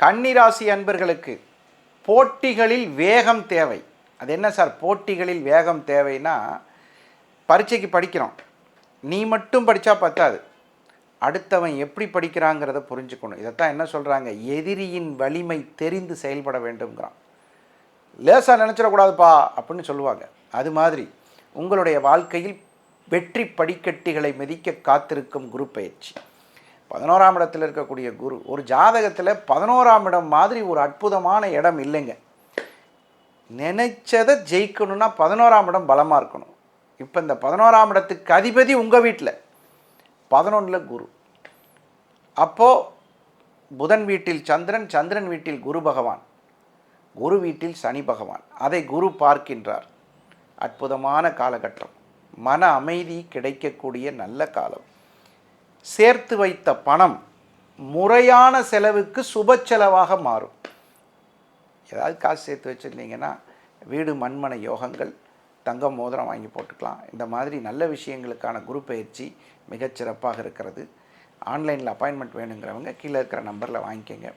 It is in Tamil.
கன்னிராசி அன்பர்களுக்கு போட்டிகளில் வேகம் தேவை. அது என்ன சார் போட்டிகளில் வேகம் தேவைன்னா, பரீட்சைக்கு படிக்கிறோம், நீ மட்டும் படித்தா பத்தாது, அடுத்தவன் எப்படி படிக்கிறாங்கிறத புரிஞ்சுக்கணும். இதைத்தான் என்ன சொல்கிறாங்க, எதிரியின் வலிமை தெரிந்து செயல்பட வேண்டும்ங்கிறான். லேசாக நினச்சிடக்கூடாதுப்பா அப்படின்னு சொல்லுவாங்க. அது மாதிரி உங்களுடைய வாழ்க்கையில் வெற்றி படிக்கட்டுகளை மிதிக்க காத்திருக்கும் குரு பயிற்சி. 11ஆம் இடத்தில் இருக்கக்கூடிய குரு ஒரு ஜாதகத்தில் 11ஆம் இடம் மாதிரி ஒரு அற்புதமான இடம் இல்லைங்க. நினைச்சதை ஜெயிக்கணும்னா 11ஆம் இடம் பலமாக இருக்கணும். இப்போ இந்த 11ஆம் இடத்துக்கு அதிபதி உங்கள் வீட்டில் 11ல் குரு. அப்போது புதன் வீட்டில் சந்திரன், சந்திரன் வீட்டில் குரு பகவான், குரு வீட்டில் சனி பகவான், அதை குரு பார்க்கின்றார். அற்புதமான காலகட்டம், மன அமைதி கிடைக்கக்கூடிய நல்ல காலம். சேர்த்து வைத்த பணம் முறையான செலவுக்கு சுப செலவாக மாறும். ஏதாவது காசு சேர்த்து வச்சுருந்தீங்கன்னா வீடு மண்மனை யோகங்கள், தங்கம் மோதிரம் வாங்கி போட்டுக்கலாம். இந்த மாதிரி நல்ல விஷயங்களுக்கான குரு பயிற்சி மிகச்சிறப்பாக இருக்கிறது. ஆன்லைனில் அப்பாயின்மெண்ட் வேணுங்கிறவங்க கீழே இருக்கிற நம்பரில் வாங்கிக்கோங்க.